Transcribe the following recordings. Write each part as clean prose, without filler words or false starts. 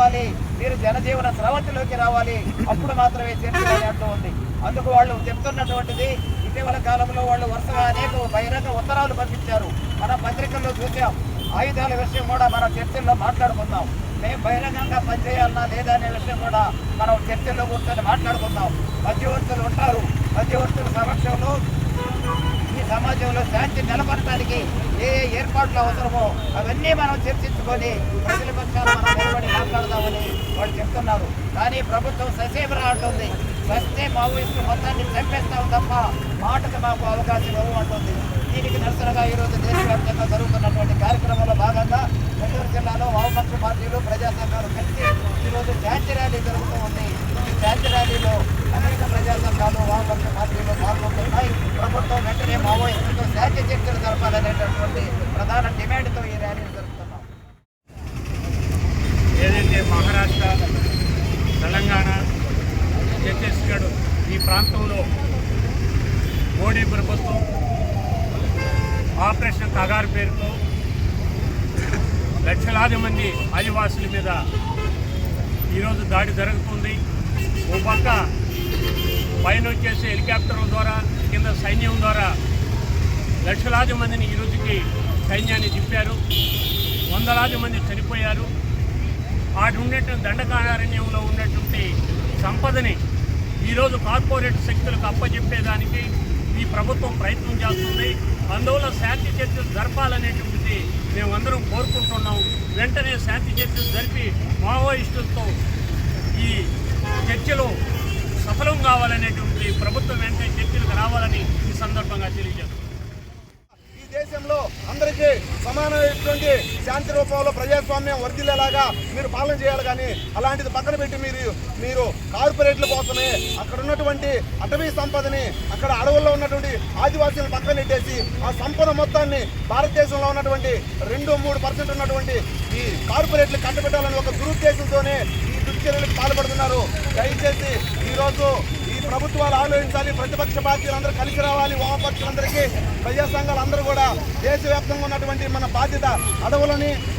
రావాలి, మీరు జనజీవన స్రవంతిలోకి రావాలి, అప్పుడు మాత్రమే చర్చలు అంటూ ఉంది. అందుకు వాళ్ళు చెప్తున్నటువంటిది ఇటీవల కాలంలో వాళ్ళు వరుసగా అనేక బహిరంగ ఉత్తరాలు పంపించారు. మన పత్రికల్లో చూసాం. ఆయుధాల విషయం కూడా మనం చర్చల్లో మాట్లాడుకుందాం. మేము బహిరంగంగా పనిచేయాలన్నా లేదా అనే విషయం కూడా మనం చర్చల్లో కూర్చొని మాట్లాడుకుందాం. మధ్యవర్తులు ఉంటారు. మధ్యవర్తుల సమక్షంలో ఈ సమాజంలో శాంతి నిలబడటానికి ఏ ఏర్పాట్లు అవసరమో అవన్నీ మనం చర్చించుకొని ప్రజల పక్షాన మనం నిలబడి మాట్లాడదామని వాళ్ళు చెప్తున్నారు. కానీ ప్రభుత్వం ససేమిరా అంటుంది. వస్తే మావోయిస్టులు మొత్తాన్ని చంపేస్తాం తప్ప మాటకు మాకు అవకాశం ఇవ్వవు అంటుంది. దీనికి నిరసనగా ఈరోజు దేశవ్యాప్తంగా జరుగుతున్నటువంటి కార్యక్రమంలో భాగంగా నెల్లూరు జిల్లాలో వామపక్ష పార్టీలు, ప్రజా సంఘాలు కలిసి ఈరోజు శాంతి ర్యాలీ జరుగుతూ ఉంది. ఈ శాంతి ర్యాలీలో అనేక ప్రజా సంఘాలు, వామపక్ష పార్టీలు పాల్గొంటున్నాయి. ప్రభుత్వం వెంటనే మావోయిస్టులతో శాంతి చర్చలు జరపాలనేటటువంటి ప్రధాన డిమాండ్తో ఈ ర్యాలీని జరుపుతున్నాం. ఏదైతే మహారాష్ట్ర, తెలంగాణ, ఛత్తీస్గఢ్ ఈ ప్రాంతంలో మోడీ ప్రభుత్వం ఆపరేషన్ కగారు పేరుతో లక్షలాది మంది ఆదివాసుల మీద ఈరోజు దాడి జరుగుతుంది. ఓ పక్క పైన వచ్చేసి హెలికాప్టర్ల ద్వారా, కింద సైన్యం ద్వారా లక్షలాది మందిని ఈరోజుకి సైన్యాన్ని దింపారు. వందలాది మంది చనిపోయారు. ఆడు ఉన్నటువంటి దండకారణ్యంలో ఉన్నటువంటి సంపదని ఈరోజు కార్పొరేట్ శక్తులకు అప్పచెప్పేదానికి ఈ ప్రభుత్వం ప్రయత్నం చేస్తుంది. అందువల్ల శాంతి చర్చలు జరపాలనేటువంటిది మేమందరం కోరుకుంటున్నాం. వెంటనే శాంతి చర్చలు జరిపి మావోయిస్టులతో ఈ చర్చలు సఫలం కావాలనేటువంటి ప్రభుత్వం వెంటనే చర్చలకు రావాలని ఈ సందర్భంగా తెలియజేస్తున్నాం. దేశంలో అందరికీ సమానమైనటువంటి శాంతి రూపంలో ప్రజాస్వామ్యం వర్ధిల్లేలాగా మీరు పాలన చేయాలి. కానీ అలాంటిది పక్కన పెట్టి మీరు కార్పొరేట్ల కోసమే అక్కడ ఉన్నటువంటి అటవీ సంపదని, అక్కడ అడవుల్లో ఉన్నటువంటి ఆదివాసీలను పక్కన పెట్టేసి ఆ సంపద మొత్తాన్ని భారతదేశంలో ఉన్నటువంటి 2-3% ఉన్నటువంటి ఈ కార్పొరేట్లు కట్టబెట్టాలని ఒక దురుద్దేశంతోనే ఈ దుశ్చర్యలకు పాల్పడుతున్నారు. దయచేసి ఈరోజు ఈ ప్రభుత్వాలు ఆలోచించాలి. ప్రతిపక్ష పార్టీలందరూ కలిసి రావాలి. వామపక్షులందరికీ, ప్రజా సంఘాలందరూ కూడా దేశవ్యాప్తంగా ఉన్నటువంటి మన బాధ్యత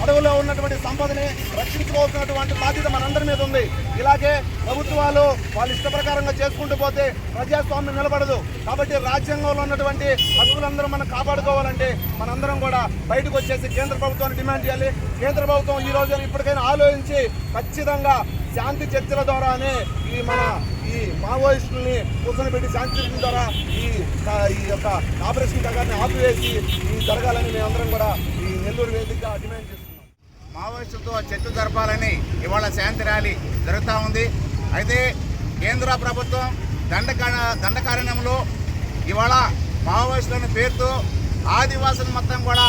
అడవులో ఉన్నటువంటి సంపదని రక్షించుకోవాల్సినటువంటి బాధ్యత మనందరి మీద ఉంది. ఇలాగే ప్రభుత్వాలు వాళ్ళ ఇష్ట ప్రకారంగా చేసుకుంటూ పోతే ప్రజాస్వామ్యం నిలబడదు. కాబట్టి రాజ్యాంగంలో ఉన్నటువంటి హక్కులందరూ మనం కాపాడుకోవాలంటే మనందరం కూడా బయటకు వచ్చేసి కేంద్ర ప్రభుత్వాన్ని డిమాండ్ చేయాలి. కేంద్ర ప్రభుత్వం ఈ రోజు ఇప్పటికైనా ఆలోచించి ఖచ్చితంగా శాంతి చర్చల ద్వారానే ఈ మావోయిస్టుల్ని కూర్చొని శాంతి చర్చల ద్వారా ఈ యొక్క ఆపరేషన్ కగారిని ఆపివేసి జరగాలని మేమందరం కూడా ఈ నెల్లూరు వేదికగా డిమాండ్ చేస్తున్నాం. మావోయిస్టులతో చర్చ జరపాలని ఇవాళ శాంతి ర్యాలీ జరుగుతూ ఉంది. అయితే కేంద్ర ప్రభుత్వం దండకారణ్యంలో ఇవాళ మావోయిస్టుల పేరుతో ఆదివాసులు మొత్తం కూడా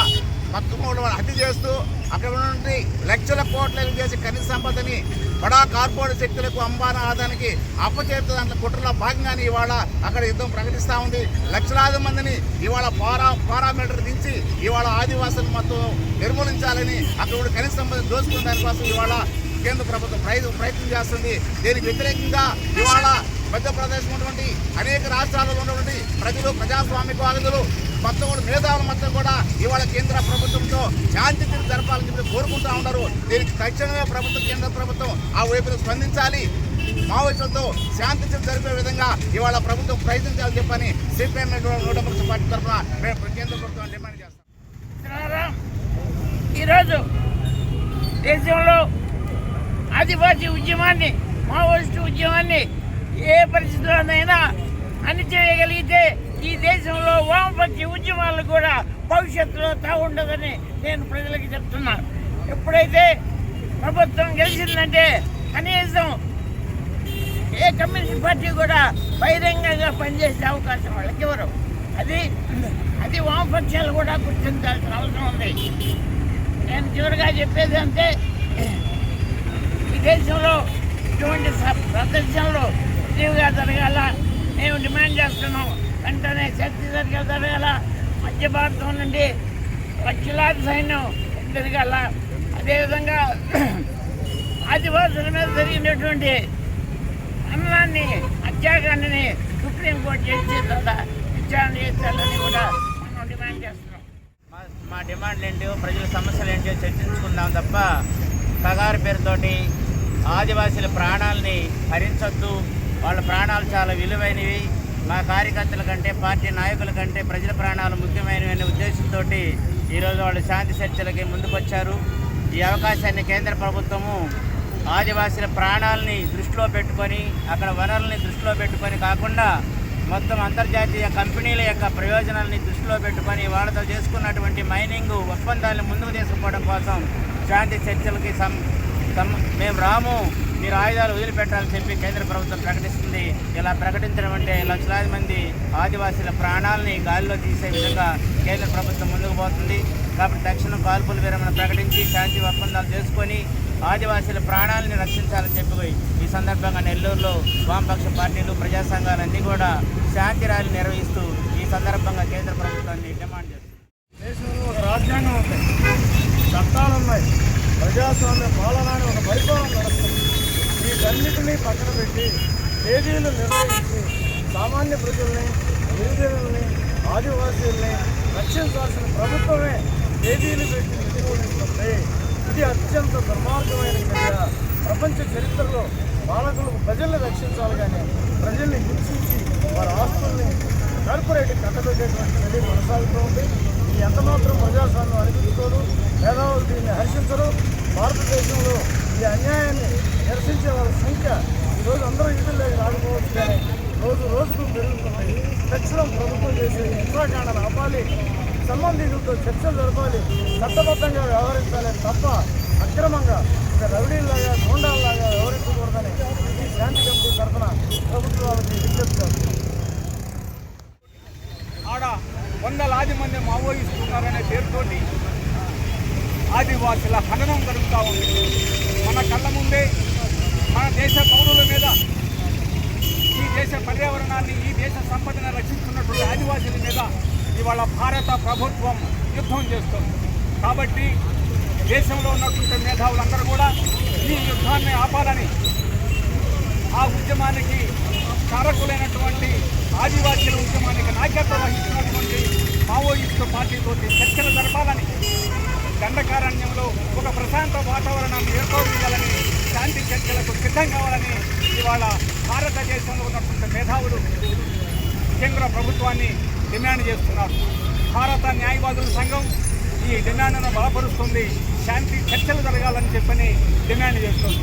హత్య చేస్తూ అక్కడ నుండి లక్షల కోట్ల చేసి ఖనిజ సంపదని బడా కార్పొరేట్ శక్తులకు అంబానా ఆదానికి అప్పచేస్తూ దాంట్లో కుట్రలో భాగంగానే ఇవాళ అక్కడ యుద్ధం ప్రకటిస్తూ ఉంది. లక్షలాది మందిని ఇవాళ పారామీటర్ దించి ఇవాళ ఆదివాసులు మొత్తం నిర్మూలించాలని అక్కడ ఖనిజ సంపదని దోచుకునే దానికోసం ఇవాళ కేంద్ర ప్రభుత్వం ప్రయత్నం చేస్తుంది. దీనికి వ్యతిరేకంగా ఇవాళ మధ్యప్రదేశ్ ఉన్నటువంటి అనేక రాష్ట్రాల్లో ఉన్నటువంటి ప్రజలు, ప్రజాస్వామికవాదులు మొత్తం కూడా మేధావులు మొత్తం కూడా ఇవాళ కేంద్ర ప్రభుత్వంతో శాంతి చర్చలు జరపాలని చెప్పి కోరుకుంటూ ఉన్నారు. దీనికి తక్షణమే కేంద్ర ప్రభుత్వం ఆ వైపును స్పందించాలి. మావోయిస్టులతో శాంతి చర్చలు జరిపే విధంగా ఇవాళ ప్రభుత్వం ప్రయత్నించాలని చెప్పని సిపిఎం పార్టీ తరఫున మేము కేంద్ర ప్రభుత్వం డిమాండ్ చేస్తాం. ఈరోజు దేశంలో ఆదివాసీ ఉద్యమాన్ని, మావోయిస్టు ఉద్యమాన్ని ఏ పరిస్థితుల్లోనైనా అణిచివేయగలిగితే ఈ దేశంలో వామపక్ష ఉద్యమాలు కూడా భవిష్యత్తులో తాగుండదని నేను ప్రజలకు చెప్తున్నాను. ఎప్పుడైతే ప్రభుత్వం గెలిచిందంటే కనీసం ఏ కమ్యూనిస్ట్ పార్టీ కూడా బహిరంగంగా పనిచేసే అవకాశం వాళ్ళకి ఇవ్వరు. అది వామపక్షాలు కూడా గుర్తించాల్సిన అవసరం ఉంది. నేను చివరిగా చెప్పేది అంటే ఈ దేశంలో ఇటువంటి ప్రదర్శనలు విరివిగా జరగాల మేము డిమాండ్ చేస్తున్నాం. వెంటనే శక్తి జరగాల. మధ్య భారతం నుండి లక్షలాది సైన్యం జరగాల. అదేవిధంగా ఆదివాసుల మీద జరిగినటువంటి అన్నాన్ని, హత్యాకాండని సుప్రీంకోర్టు చేసి విచారణ చేస్తారని కూడా మనం డిమాండ్ చేస్తున్నాం. మా డిమాండ్లు ఏంటో, ప్రజల సమస్యలు ఏంటో చర్చించుకుందాం తప్ప కగారు పేరుతోటి ఆదివాసీల ప్రాణాలని హరించొద్దు, వాళ్ళ ప్రాణాలు చాలా విలువైనవి, మా కార్యకర్తల కంటే పార్టీ నాయకుల కంటే ప్రజల ప్రాణాలు ముఖ్యమైనవి అనే ఉద్దేశంతో ఈరోజు వాళ్ళు శాంతి చర్చలకి ముందుకొచ్చారు. ఈ అవకాశాన్ని కేంద్ర ప్రభుత్వము ఆదివాసీల ప్రాణాలని దృష్టిలో పెట్టుకొని, అక్కడ వనరుల్ని దృష్టిలో పెట్టుకొని కాకుండా మొత్తం అంతర్జాతీయ కంపెనీల యొక్క ప్రయోజనాలని దృష్టిలో పెట్టుకొని వాళ్ళతో చేసుకున్నటువంటి మైనింగ్ ఒప్పందాలను ముందుకు తీసుకుపోవడం కోసం శాంతి చర్చలకి మేము రాము, మీరు ఆయుధాలు వదిలిపెట్టాలని చెప్పి కేంద్ర ప్రభుత్వం ప్రకటిస్తుంది. ఇలా ప్రకటించడం అంటే లక్షలాది మంది ఆదివాసీల ప్రాణాలని గాలిలో తీసే విధంగా కేంద్ర ప్రభుత్వం ముందుకు పోతుంది. కాబట్టి తక్షణం కాల్పుల విరమణ ప్రకటించి శాంతి ఒప్పందాలు చేసుకొని ఆదివాసీల ప్రాణాలని రక్షించాలని చెప్పి ఈ సందర్భంగా నెల్లూరులో వామపక్ష పార్టీలు, ప్రజా సంఘాలన్నీ కూడా శాంతి ర్యాలీ నిర్వహిస్తూ ఈ సందర్భంగా కేంద్ర ప్రభుత్వాన్ని డిమాండ్ చేస్తుంది. దేశంలో ఒక రాజ్యాంగం ఉంది, చట్టాలు ఉన్నాయి, ప్రజాస్వామ్య పాలన అని ఒక పరిపాలన నడుస్తుంది. వీటన్నిటినీ పక్కన పెట్టి తేదీలు నిర్ణయించి సామాన్య ప్రజల్ని, గిరిజనుల్ని, ఆదివాసీల్ని రక్షించాల్సిన ప్రభుత్వమే తేదీలు పెట్టి నిర్ణయిస్తుంది. ఇది అత్యంత దుర్మార్గమైన చర్య. ప్రపంచ చరిత్రలో పాలకులు ప్రజల్ని రక్షించాలి కానీ ప్రజల్ని హింసించి వారి ఆస్తుల్ని కార్పొరేట్ కట్టబెట్టేటువంటి చర్య కొనసాగుతూ ఉంది. ఇది ఎంతమాత్రం ప్రజాస్వామ్యం అనిపించుకోదు, మేధావులు దీన్ని హర్షించరు. భారతదేశంలో ఈ అన్యాయాన్ని నిరసించే వాళ్ళ సంఖ్య ఈరోజు అందరూ వీధుల్లోకి రాకపోవచ్చు కానీ రోజుకు పెరుగుతుంది. తక్షణం ప్రభుత్వం చేసే హింసాకాండను ఆపాలి, సంబంధితులతో చర్చలు జరపాలి, చట్టబద్ధంగా వ్యవహరించాలి తప్ప అక్రమంగా ఇంకా రౌడీల్లాగా, గూండాల్లాగా వ్యవహరించకూడదని ఈ శాంతి కమిటీ తరఫున ప్రభుత్వానికి విజ్ఞప్తి. ఆడ వందలాది మంది మావోయిస్తున్నారనే పేరుతోటి ఆదివాసుల హననం జరుగుతూ ఉంది. మన కళ్ళ ముందే మన దేశ పౌరుల మీద, ఈ దేశ పర్యావరణాన్ని, ఈ దేశ సంపదను రక్షిస్తున్నటువంటి ఆదివాసుల మీద ఇవాళ భారత ప్రభుత్వం యుద్ధం చేస్తుంది. కాబట్టి దేశంలో ఉన్నటువంటి మేధావులందరూ కూడా ఈ యుద్ధాన్ని ఆపాలని, ఆ ఉద్యమానికి కారకులైనటువంటి ఆదివాసీల ఉద్యమానికి నాయకత్వం వహిస్తున్నటువంటి మావోయిస్టు పార్టీతోటి చర్చలు జరపాలని, దండకారణ్యంలో ఒక ప్రశాంత వాతావరణాన్ని ఏర్పాటు చేయాలని, శాంతి చర్చలకు సిద్ధం కావాలని ఇవాళ భారతదేశంలో ఉన్నటువంటి మేధావులు కేంద్ర ప్రభుత్వాన్ని డిమాండ్ చేస్తున్నారు. భారత న్యాయవాదుల సంఘం ఈ డిమాండ్ను బలపరుస్తుంది. శాంతి చర్చలు జరగాలని చెప్పని డిమాండ్ చేస్తుంది.